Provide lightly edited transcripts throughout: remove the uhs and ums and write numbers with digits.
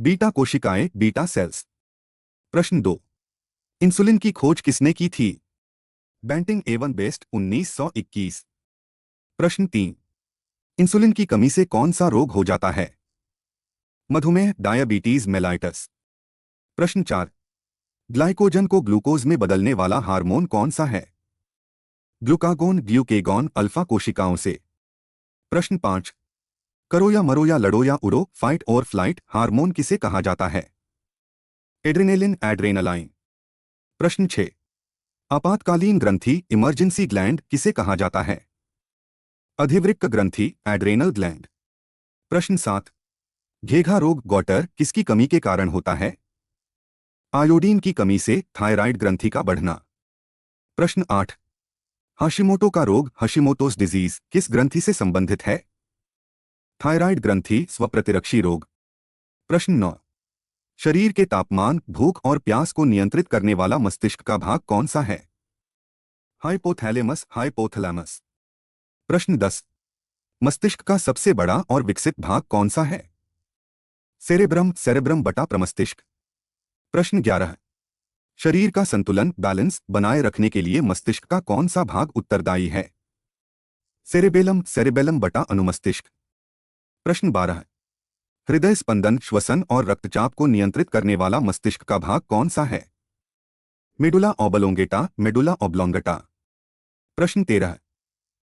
Beta कोशिकाएं, beta cells. प्रश्न 2। Insulin की खोज किसने की थी? Banting and Best 1921। प्रश्न 3। इंसुलिन की कमी से कौन सा रोग हो जाता है? मधुमेह, डायबिटीज, मेलाइटस। प्रश्न 4। ग्लाइकोजन को ग्लूकोज में बदलने वाला हार्मोन कौन सा है? ग्लूकागोन, ग्लूकेगॉन, अल्फा कोशिकाओं से। प्रश्न 5। करो या मरो या लड़ो या उड़ो, फाइट और फ्लाइट हार्मोन किसे कहा जाता है? एड्रेनेलिन, एड्रेनालाइन। प्रश्न 6। आपातकालीन ग्रंथि, इमरजेंसी ग्लैंड किसे कहा जाता है? अधिवृक्क ग्रंथि, एड्रेनल ग्लैंड। प्रश्न 7। घेघा रोग, गॉटर किसकी कमी के कारण होता है? आयोडीन की कमी से थायराइड ग्रंथि का बढ़ना। प्रश्न 8। हाशिमोटो का रोग, हशिमोटोस डिजीज किस ग्रंथि से संबंधित है? थायराइड ग्रंथि, स्वप्रतिरक्षी रोग। प्रश्न 9। शरीर के तापमान, भूख और प्यास को नियंत्रित करने वाला मस्तिष्क का भाग कौन सा है? Hypothalamus, hypothalamus. प्रश्न 10। मस्तिष्क का सबसे बड़ा और विकसित भाग कौन सा है? सेरेब्रम, सेरेब्रम बटा प्रमस्तिष्क। प्रश्न 11। शरीर का संतुलन, बैलेंस बनाए रखने के लिए मस्तिष्क का कौन सा भाग उत्तरदायी है? सेरेबेलम, सेरेबेलम बटा अनुमस्तिष्क। प्रश्न 12। हृदय स्पंदन, श्वसन और रक्तचाप को नियंत्रित करने वाला मस्तिष्क का भाग कौन सा है? Medulla oblongata, medulla oblongata. प्रश्न 13।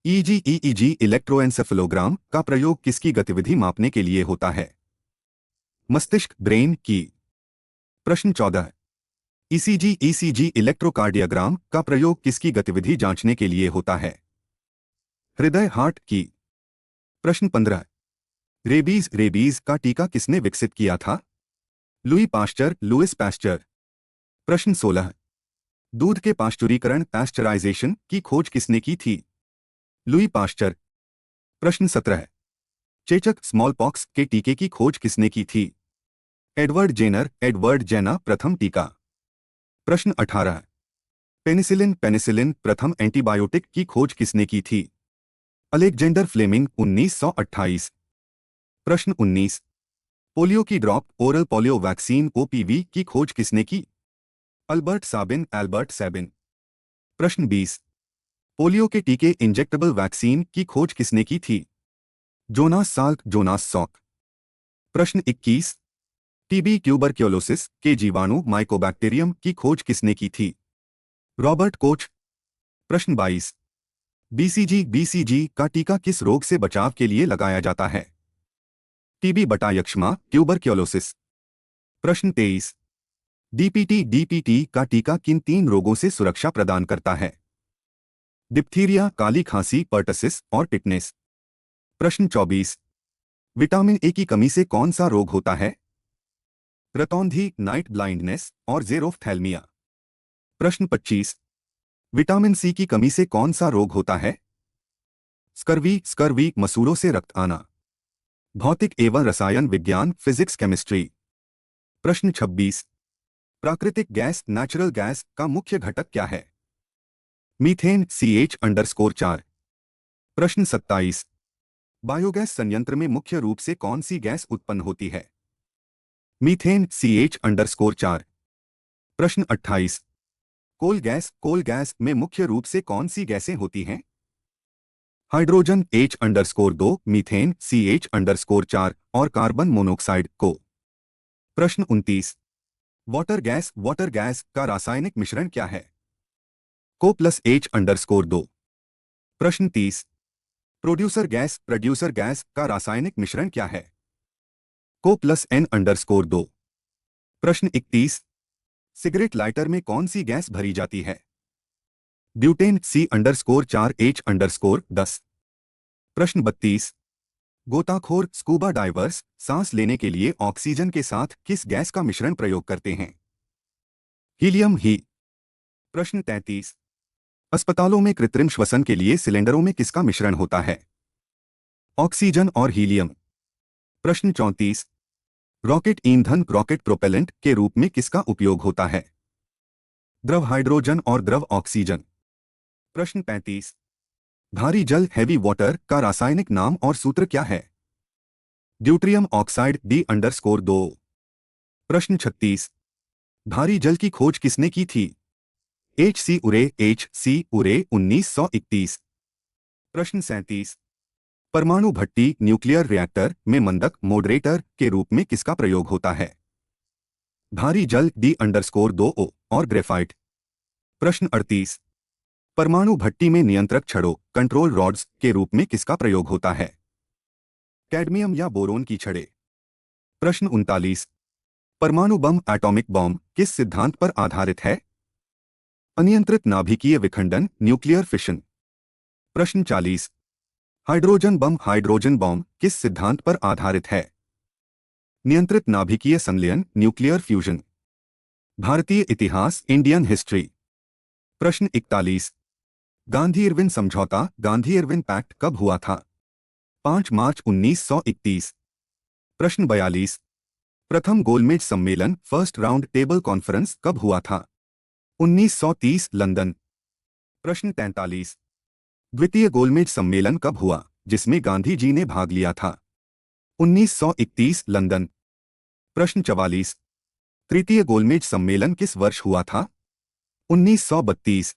ईईजी इलेक्ट्रोएन्सेफेलोग्राम का प्रयोग किसकी गतिविधि मापने के लिए होता है? मस्तिष्क, ब्रेन की। प्रश्न 14। ईसीजी इलेक्ट्रोकार्डियोग्राम का प्रयोग किसकी गतिविधि जांचने के लिए होता है? हृदय, हार्ट की। प्रश्न 15। रेबीज का टीका किसने विकसित किया था? Louis Pasteur, Louis Pasteur. प्रश्न 16। दूध के पाश्चुरीकरण, पैस्चराइजेशन की खोज किसने की थी? Louis Pasteur. प्रश्न 17। चेचक, स्मॉल पॉक्स के टीके की खोज किसने की थी? एडवर्ड जेनर, एडवर्ड जेना प्रथम टीका। प्रश्न 18। पेनिसिलिन, पेनिसिलिन प्रथम एंटीबायोटिक की खोज किसने की थी? Alexander Fleming 1928। प्रश्न 19। पोलियो की drop, oral polio vaccine OPV की खोज किसने की? Albert Sabin, Albert Sabin. प्रश्न 20। पोलियो के टीके, इंजेक्टेबल वैक्सीन की खोज किसने की थी? Jonas Salk, Jonas Salk. प्रश्न 21। टीबी, ट्यूबरक्लोसिस के जीवाणु माइकोबैक्टीरियम की खोज किसने की थी? Robert Koch. प्रश्न 22। बीसीजी का टीका किस रोग से बचाव के लिए लगाया जाता है? टीबी बटा यक्ष्मा, ट्यूबरक्लोसिस। प्रश्न 23। डीपीटी का टीका किन 3 रोगों से सुरक्षा प्रदान करता है? डिप्थीरिया, काली खांसी, पर्टसिस और टिटनेस। प्रश्न 24। विटामिन ए की कमी से कौन सा रोग होता है? रतौंधी, नाइट ब्लाइंडनेस और जेरोफ्थैल्मिया। प्रश्न 25। विटामिन सी की कमी से कौन सा रोग होता है? स्कर्वी, मसूड़ों से रक्त आना। भौतिक एवं रसायन विज्ञान, फिजिक्स, केमिस्ट्री। प्रश्न 26। प्राकृतिक गैस, नेचुरल गैस का मुख्य घटक क्या है? Methane, CH_4। प्रश्न 27। बायोगैस संयंत्र में मुख्य रूप से कौन सी गैस उत्पन्न होती है? Methane, CH_4। प्रश्न 28। कोल गैस में मुख्य रूप से कौन सी गैसें होती हैं? हाइड्रोजन, H_2, मीथेन, CH_4 और कार्बन मोनोऑक्साइड को। प्रश्न 29। वाटर गैस का रासायनिक मिश्रण क्या है? को प्लस H_2। प्रश्न 30। प्रोड्यूसर गैस का रासायनिक मिश्रण क्या है? को प्लस N_2। प्रश्न 31। सिगरेट लाइटर में कौन सी गैस भरी जाती है? Butane, C_4H_10। प्रश्न 32। गोताखोर, स्कूबा डाइवर्स सांस लेने के लिए ऑक्सीजन के साथ किस गैस का मिश्रण प्रयोग करते हैं? हीलियम ही। प्रश्न 33। अस्पतालों में कृत्रिम श्वसन के लिए सिलेंडरों में किसका मिश्रण होता है? ऑक्सीजन और हीलियम। प्रश्न 34। रॉकेट ईंधन, रॉकेट प्रोपेलेंट के रूप में किसका उपयोग होता है? द्रव हाइड्रोजन और द्रव ऑक्सीजन। प्रश्न 35। भारी जल, हैवी वाटर का रासायनिक नाम और सूत्र क्या है? Deuterium oxide, D_2। प्रश्न 36। भारी जल की खोज किसने की थी? H.C. उरे 1931। प्रश्न 37। परमाणु भट्टी न्यूक्लियर रिएक्टर में मंदक मॉडरेटर के रूप में किसका प्रयोग होता है? भारी जल D_2O और ग्रेफाइट। प्रश्न 38। परमाणु भट्टी में नियंत्रक छड़ों कंट्रोल रॉड्स के रूप में किसका प्रयोग होता है? कैडमियम या बोरोन की छड़ें। प्रश्न 39। परमाणु बम एटॉमिक बॉम्ब किस सिद्धांत पर आधारित है? अनियंत्रित नाभिकीय विखंडन न्यूक्लियर फिशन। प्रश्न 40। हाइड्रोजन बम किस सिद्धांत पर आधारित है? नियंत्रित नाभिकीय संलयन न्यूक्लियर फ्यूजन। भारतीय इतिहास इंडियन हिस्ट्री। प्रश्न 41। गांधी इरविन समझौता गांधी इरविन पैक्ट कब हुआ था? 5 मार्च 1931। प्रश्न 42। प्रथम गोलमेज सम्मेलन फर्स्ट राउंड टेबल कॉन्फ्रेंस कब हुआ था? 1930 लंदन। प्रश्न 43। द्वितीय गोलमेज सम्मेलन कब हुआ जिसमें गांधी जी ने भाग लिया था? 1931 लंदन। प्रश्न 44। तृतीय गोलमेज सम्मेलन किस वर्ष हुआ था? 1932।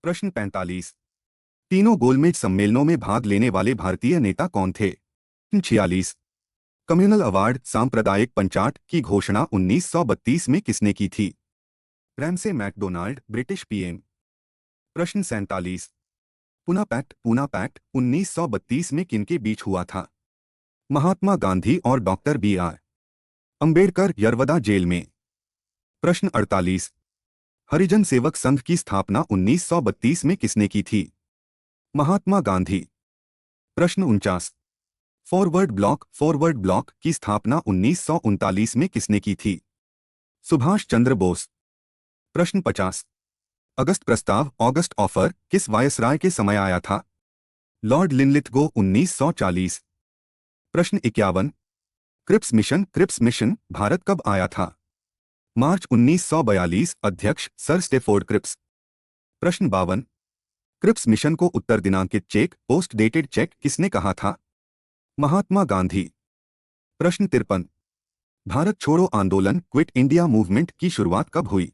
प्रश्न 45। तीनों गोलमेज सम्मेलनों में भाग लेने वाले भारतीय नेता कौन थे? 46। कम्युनल अवार्ड सांप्रदायिक पंचाट की घोषणा 1932 में किसने की थी? Ramsay MacDonald British PM. प्रश्न 47। पूना पैक्ट 1932 में किनके बीच हुआ था? महात्मा गांधी और doctor B R. Ambedkar Yerwada jail में। प्रश्न 48। हरिजन सेवक संघ की स्थापना 1932 में किसने की थी? महात्मा गांधी। प्रश्न 49। फॉरवर्ड ब्लॉक की स्थापना 1939 में किसने की थी? सुभाष चंद्र बोस। प्रश्न 50। अगस्त प्रस्ताव ऑगस्ट ऑफर किस वायसराय के समय आया था? Lord Linlithgow 1940। प्रश्न 51। क्रिप्स मिशन भारत कब आया था? मार्च 1942 अध्यक्ष सर स्टेफोर्ड क्रिप्स। प्रश्न 52। क्रिप्स मिशन को उत्तर दिनांकित चेक पोस्ट डेटेड चेक किसने कहा था? महात्मा गांधी। प्रश्न 53। भारत छोड़ो आंदोलन क्विट इंडिया मूवमेंट की शुरुआत कब हुई?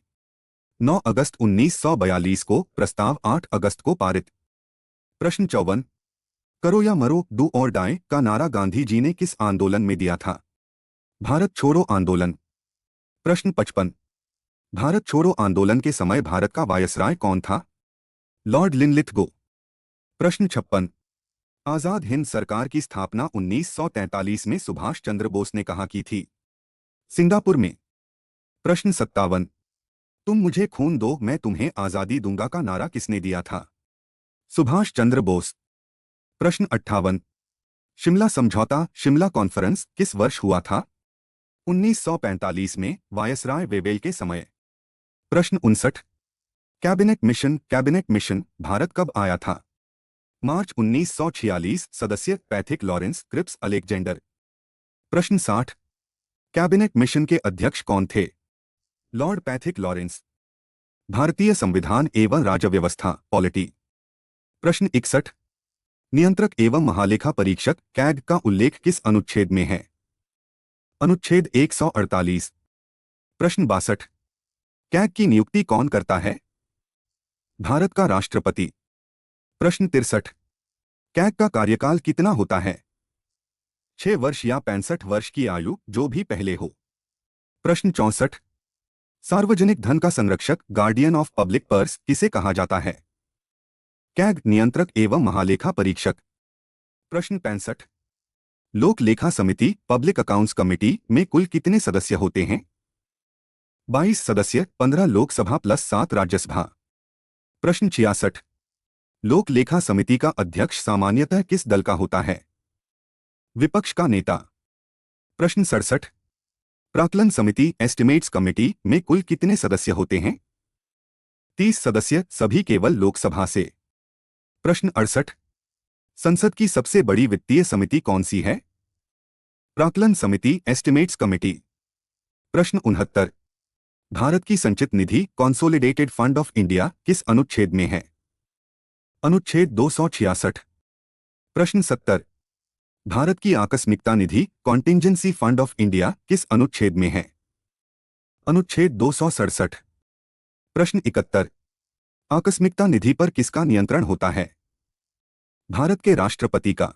9 अगस्त 1942 को प्रस्ताव 8 अगस्त को पारित। प्रश्न 54। करो या मरो डू और डाई का नारा गांधी जी ने किस आंदोलन में दिया था? भारत छोड़ो आंदोलन। प्रश्न 55। भारत छोड़ो आंदोलन के समय भारत का वायसराय कौन था? Lord Linlithgow. प्रश्न 56। आजाद हिंद सरकार की स्थापना 1943 में सुभाष चंद्र बोस ने कहाँ की थी? सिंगापुर में। प्रश्न 57। तुम मुझे खून दो मैं तुम्हें आजादी दूंगा का नारा किसने दिया था? सुभाष चंद्र बोस। प्रश्न 58। शिमला समझौता शिमला कॉन्फ्रेंस किस वर्ष हुआ था? 1945 में वायसराय वेवेल के समय। प्रश्न 59। कैबिनेट मिशन भारत कब आया था? मार्च 1946 सदस्य पैथिक लॉरेंस क्रिप्स अलेक्जेंडर। प्रश्न 60। कैबिनेट मिशन के अध्यक्ष कौन थे? Lord Pethick Lawrence. भारतीय संविधान एवं राज्य व्यवस्था पॉलिटी। प्रश्न 61। नियंत्रक एवं महालेखा परीक्षक कैग का उल्लेख किस अनुच्छेद में है? अनुच्छेद 148। प्रश्न 62। कैग की नियुक्ति कौन करता है? भारत का राष्ट्रपति। प्रश्न 63। कैग का कार्यकाल कितना होता है? 6 वर्ष या 65 वर्ष की आयु जो भी पहले हो। प्रश्न 64। सार्वजनिक धन का संरक्षक गार्डियन ऑफ पब्लिक पर्स किसे कहा जाता है? कैग नियंत्रक एवं महालेखा परीक्षक। प्रश्न 65। लोक लेखा समिति पब्लिक अकाउंट्स कमेटी में कुल कितने सदस्य होते हैं? 22 सदस्य 15 लोकसभा प्लस 7 राज्यसभा। प्रश्न 66। लोक लेखा समिति का अध्यक्ष सामान्यतः किस दल का होता है? विपक्ष का नेता। प्रश्न 67। प्राक्कलन समिति एस्टिमेट्स कमेटी में कुल कितने सदस्य होते हैं? 30 सदस्य सभी केवल लोकसभा से। प्रश्न 68। संसद की सबसे बड़ी वित्तीय समिति कौन सी है? प्राक्कलन समिति एस्टिमेट्स कमेटी। प्रश्न 69। भारत की संचित निधि कंसोलिडेटेड फंड ऑफ इंडिया किस अनुच्छेद में है? अनुच्छेद 266। प्रश्न 70। भारत की आकस्मिकता निधि कॉन्टिंजेंसी फंड ऑफ इंडिया किस अनुच्छेद में है? अनुच्छेद 267। प्रश्न 71। आकस्मिकता निधि पर किसका नियंत्रण होता है? भारत के राष्ट्रपति का।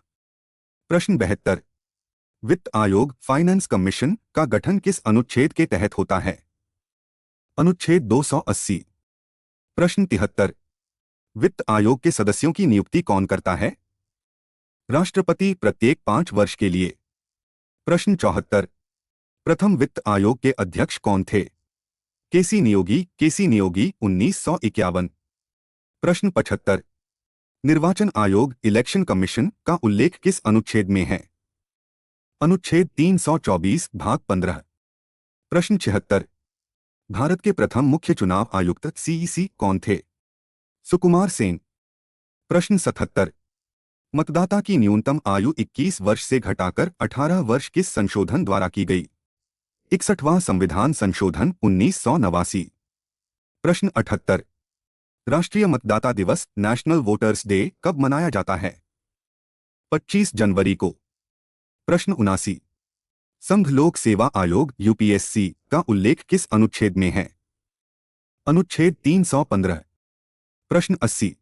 प्रश्न 72। वित्त आयोग फाइनेंस कमीशन का गठन किस अनुच्छेद के तहत होता है? अनुच्छेद 280। प्रश्न 73। वित्त आयोग के सदस्यों की नियुक्ति कौन करता है? राष्ट्रपति प्रत्येक 5 वर्ष के लिए। प्रश्न 74। प्रथम वित्त आयोग के अध्यक्ष कौन थे? केसी नियोगी 1951। प्रश्न 75। निर्वाचन आयोग इलेक्शन कमीशन का उल्लेख किस अनुच्छेद में है? अनुच्छेद 324 भाग 15। प्रश्न 76। भारत के प्रथम मुख्य चुनाव आयुक्त सीईसी कौन थे? सुकुमार सेन। प्रश्न 77। मतदाता की न्यूनतम आयु 21 वर्ष से घटाकर 18 वर्ष किस संशोधन द्वारा की गई? 61वां संविधान संशोधन 1989। प्रश्न 78। राष्ट्रीय मतदाता दिवस नेशनल वोटर्स डे कब मनाया जाता है? 25 जनवरी को। प्रश्न 79। संघ लोक सेवा आयोग यूपीएससी का उल्लेख किस अनुच्छेद में है? अनुच्छेद 315। प्रश्न 80।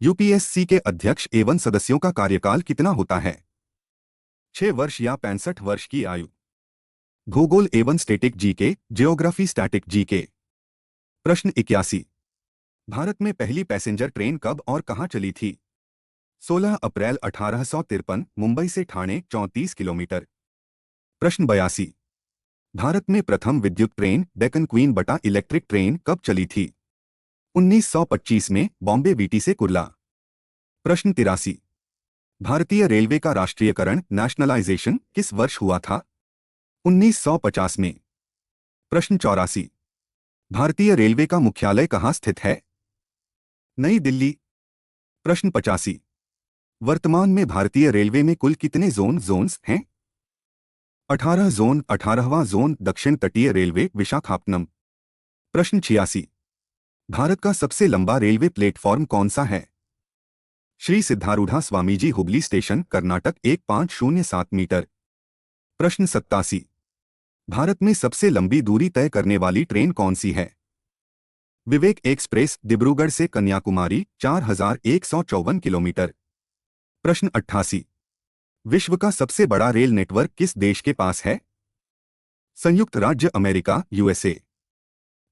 यूपीएससी के अध्यक्ष एवं सदस्यों का कार्यकाल कितना होता है? 6 वर्ष या 65 वर्ष की आयु। भूगोल एवं static GK geography static GK. प्रश्न 81। भारत में पहली पैसेंजर ट्रेन कब और कहां चली थी? 16 अप्रैल 1853 मुंबई से ठाणे 34 किलोमीटर। प्रश्न 82। भारत में प्रथम विद्युत ट्रेन डेक्कन क्वीन बटा इलेक्ट्रिक ट्रेन कब चली थी? 1925 में बॉम्बे वीटी से कुर्ला। प्रश्न 83। भारतीय रेलवे का राष्ट्रीयकरण नेशनलाइजेशन किस वर्ष हुआ था? 1950 में। प्रश्न 84। भारतीय रेलवे का मुख्यालय कहां स्थित है? नई दिल्ली। प्रश्न 85। वर्तमान में भारतीय रेलवे में कुल कितने जोन्स हैं? 18 जोन। 18वां जोन दक्षिण तटीय रेलवे विशाखापट्टनम। प्रश्न 86। भारत का सबसे लंबा रेलवे प्लेटफॉर्म कौन सा है? श्री सिद्धारूढ़ा स्वामीजी हुबली स्टेशन कर्नाटक 1507 मीटर। प्रश्न 87। भारत में सबसे लंबी दूरी तय करने वाली ट्रेन कौन सी है? विवेक एक्सप्रेस डिब्रूगढ़ से कन्याकुमारी 4154 किलोमीटर। प्रश्न 88। विश्व का सबसे बड़ा रेल नेटवर्क किस देश के पास है? संयुक्त राज्य अमेरिका यूएसए।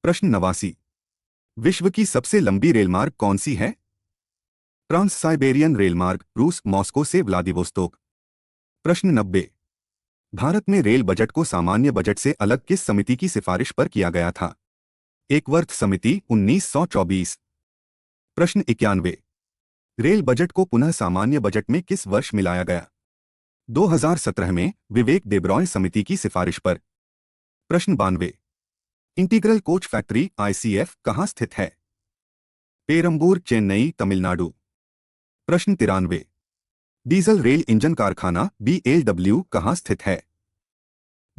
प्रश्न 89। विश्व की सबसे लंबी रेलमार्ग कौन सी है? ट्रांस साइबेरियन रेलमार्ग रूस मॉस्को से व्लादिवोस्तोक। प्रश्न 90। भारत में रेल बजट को सामान्य बजट से अलग किस समिति की सिफारिश पर किया गया था? एकवर्थ समिति 1924। प्रश्न 91। रेल बजट को पुनः सामान्य बजट में किस वर्ष मिलाया गया? 2017 में विवेक देब्रॉय समिति की सिफारिश पर। प्रश्न 92। इंटीग्रल कोच फैक्ट्री आईसीएफ कहां स्थित है? पेरंबूर चेन्नई तमिलनाडु। प्रश्न 93। डीजल रेल इंजन कारखाना बीएलडब्ल्यू कहां स्थित है?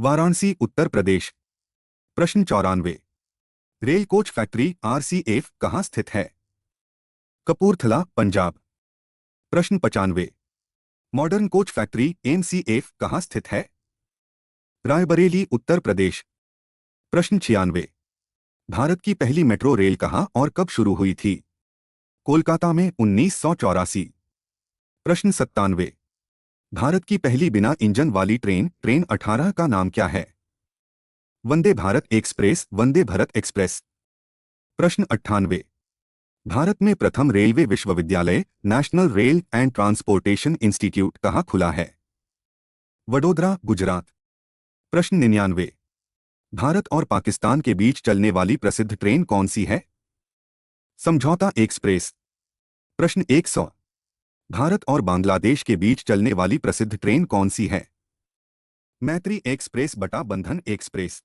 वाराणसी उत्तर प्रदेश। प्रश्न 94। रेल कोच फैक्ट्री आरसीएफ कहां स्थित है? कपूरथला पंजाब। प्रश्न 95। मॉडर्न कोच फैक्ट्री एमसीएफ कहां स्थित है? रायबरेली उत्तर प्रदेश। प्रश्न 96। भारत की पहली मेट्रो रेल कहां और कब शुरू हुई थी? कोलकाता में 1984। प्रश्न 97। भारत की पहली बिना इंजन वाली ट्रेन 18 का नाम क्या है? Vande Bharat express Vande Bharat express. प्रश्न 98। भारत में प्रथम रेलवे विश्वविद्यालय national rail and transportation institute कहां खुला है? वडोदरा गुजरात। प्रश्न 99। भारत और पाकिस्तान के बीच चलने वाली प्रसिद्ध ट्रेन कौन सी है? समझौता एक्सप्रेस। प्रश्न 100। भारत और बांग्लादेश के बीच चलने वाली प्रसिद्ध ट्रेन कौन सी है? मैत्री एक्सप्रेस बटा बंधन एक्सप्रेस।